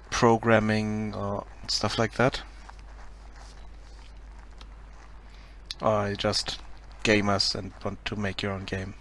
programming or stuff like that? Or are you just gamers and want to make your own game?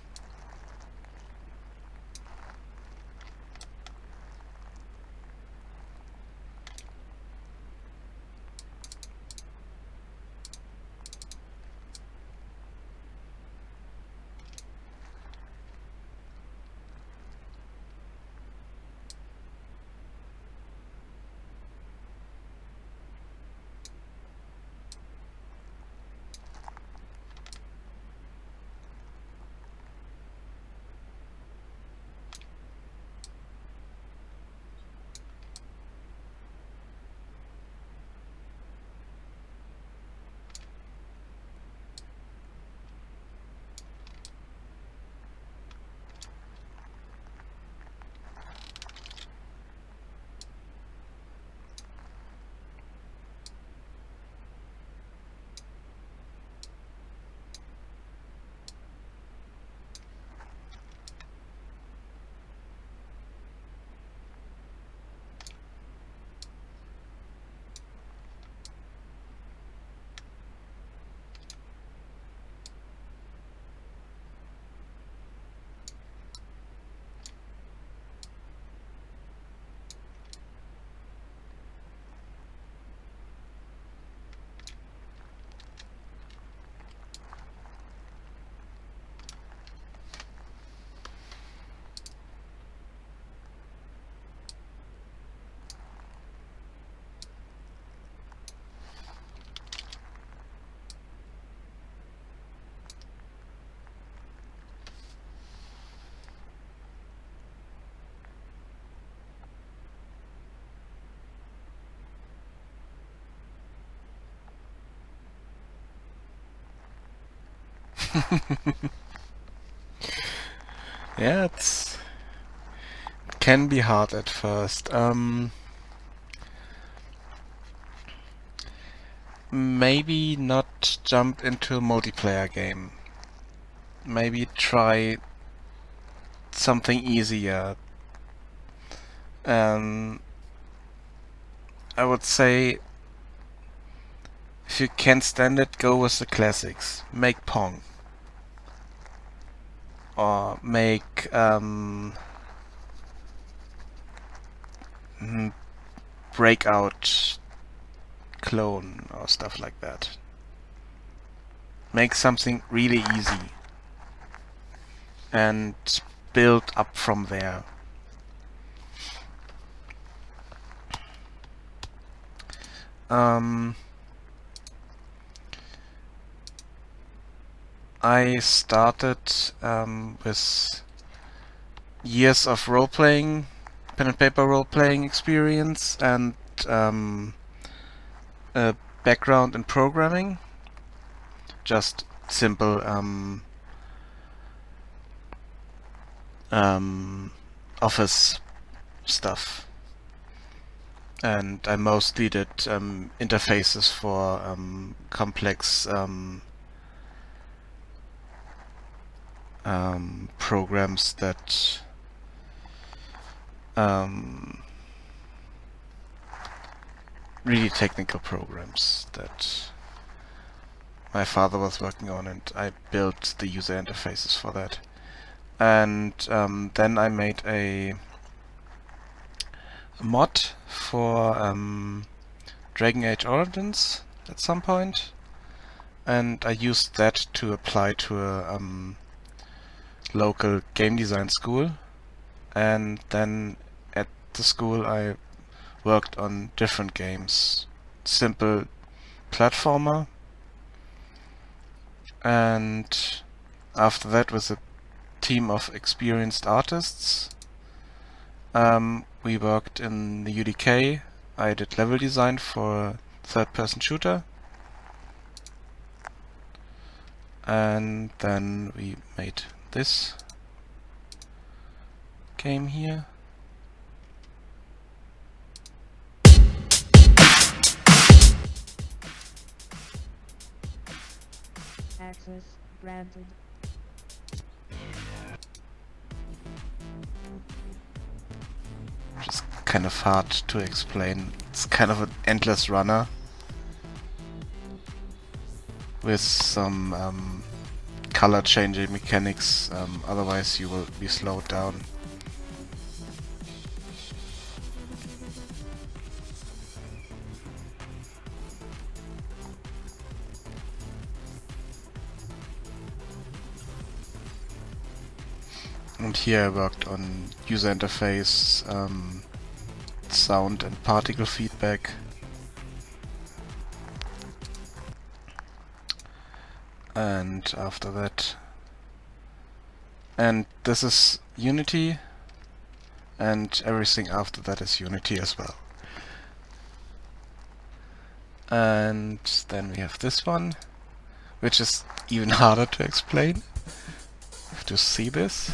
Yeah, it can be hard at first. Maybe not jump into a multiplayer game. Maybe try something easier. I would say if you can't stand it, go with the classics. Make Pong. Or make Breakout clone or stuff like that. Make something really easy and build up from there. I started with years of role-playing, pen and paper role-playing experience, and a background in programming. Just simple office stuff. And I mostly did interfaces for complex programs that really technical programs that my father was working on, and I built the user interfaces for that. And then I made a mod for Dragon Age Origins at some point, and I used that to apply to a local game design school. And then at the school I worked on different games. Simple platformer, and after that with a team of experienced artists we worked in the UDK. I did level design for a third-person shooter, and then we made this game here. Access granted. Which is kind of hard to explain. It's kind of an endless runner with some color changing mechanics, otherwise you will be slowed down. And here I worked on user interface, sound and particle feedback. And after that, and this is Unity, and everything after that is Unity as well. And then we have this one, which is even harder to explain. You have to see this.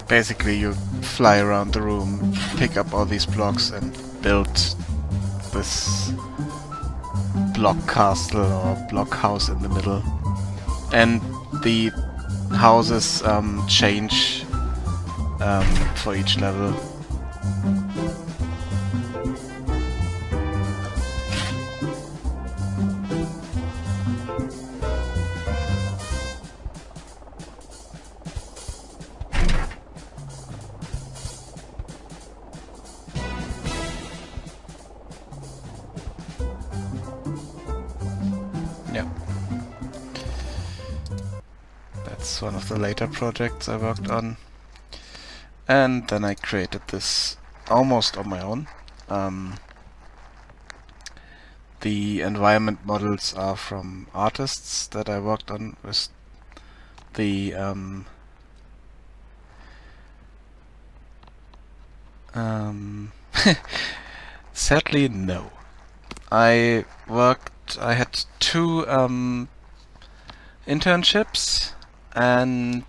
Basically you fly around the room, pick up all these blocks and build this block castle or block house in the middle. And the houses change for each level. Yeah. That's one of the later projects I worked on. And then I created this almost on my own. The environment models are from artists that I worked on with the sadly no. I had two internships, and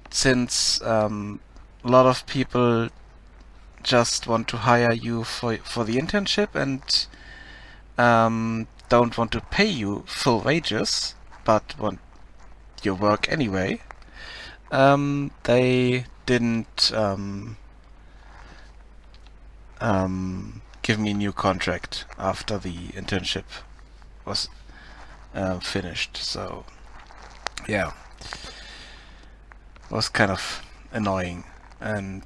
since a lot of people just want to hire you for the internship and don't want to pay you full wages, but want your work anyway, they didn't give me a new contract after the internship was finished. So yeah, was kind of annoying, and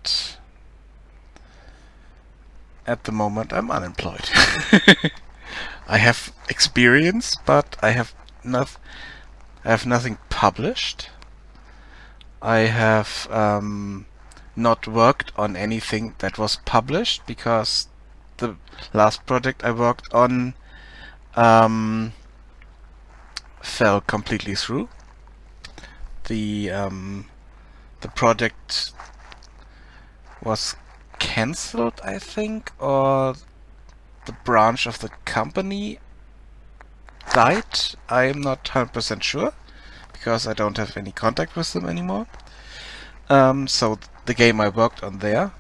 at the moment I'm unemployed. I have experience, but I have nothing published. I have not worked on anything that was published because the last project I worked on fell completely through. The project was cancelled, I think, or the branch of the company died. I am not 100% sure because I don't have any contact with them anymore. So the game I worked on there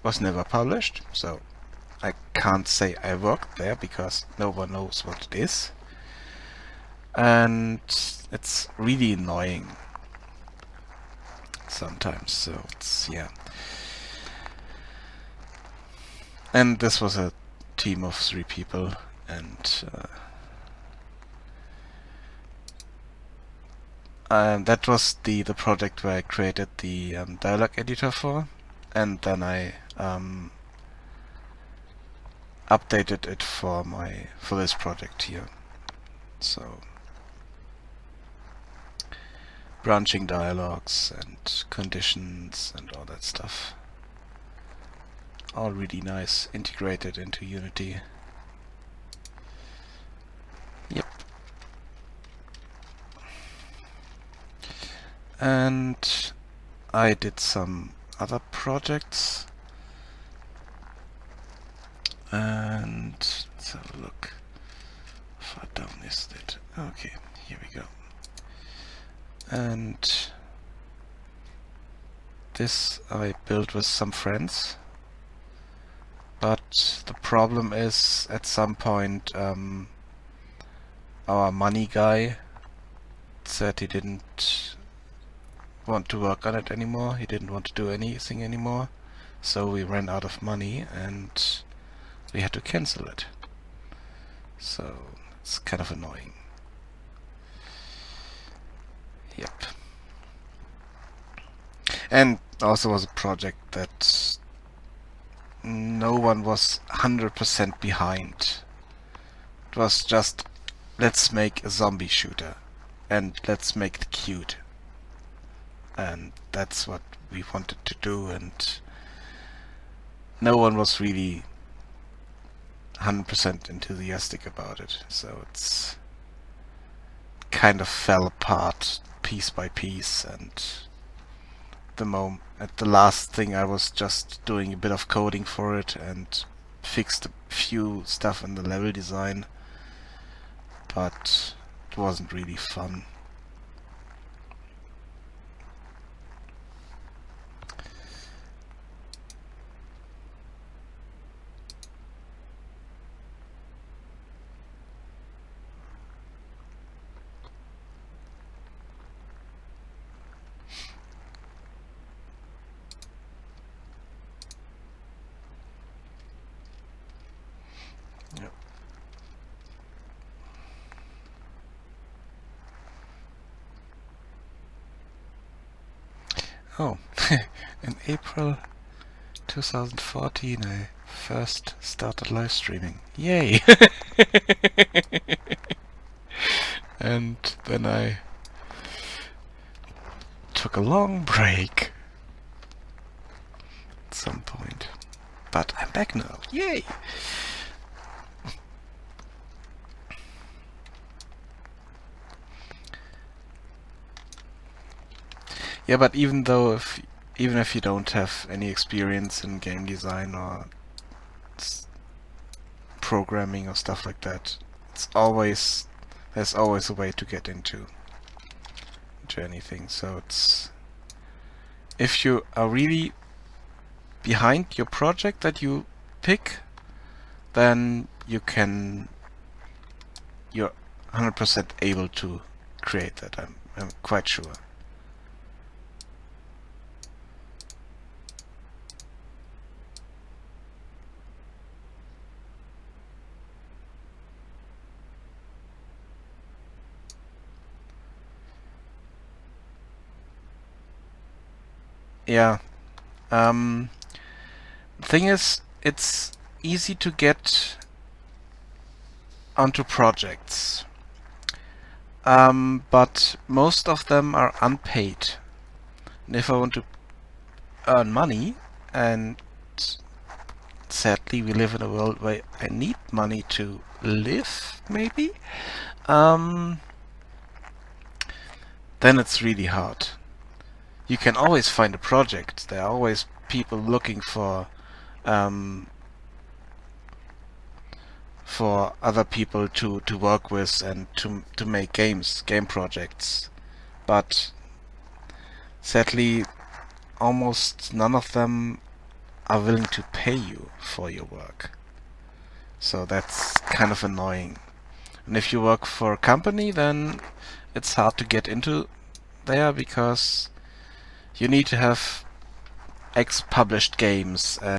was never published, so I can't say I worked there because no one knows what it is. And it's really annoying sometimes, so it's, yeah. And this was a team of 3 people, and that was the project where I created the dialogue editor for, and then I updated it for this project here. So branching dialogues and conditions and all that stuff. All really nice, integrated into Unity. Yep. And I did some other projects. And let's have a look. How far down is it? Okay, here we go. And this I built with some friends. But the problem is, at some point, our money guy said he didn't want to work on it anymore. He didn't want to do anything anymore. So we ran out of money and we had to cancel it. So it's kind of annoying. Yep. And also was a project that no one was 100% behind. It was just, let's make a zombie shooter and let's make it cute. And that's what we wanted to do, and no one was really 100% enthusiastic about it. So it's kind of fell apart piece by piece, and at the last thing I was just doing a bit of coding for it and fixed a few stuff in the level design, but it wasn't really fun. Yep. Oh, in April 2014 I first started live streaming. Yay! And then I took a long break at some point. But I'm back now. Yay! Yeah, but even if you don't have any experience in game design or programming or stuff like that, there's always a way to get into anything. So if you are really behind your project that you pick, then you're 100% able to create that. I'm quite sure. Yeah. The thing is, it's easy to get onto projects, but most of them are unpaid. And if I want to earn money, and sadly we live in a world where I need money to live, maybe, then it's really hard. You can always find a project. There are always people looking for other people to work with and to make game projects. But sadly, almost none of them are willing to pay you for your work. So that's kind of annoying. And if you work for a company, then it's hard to get into there because you need to have X published games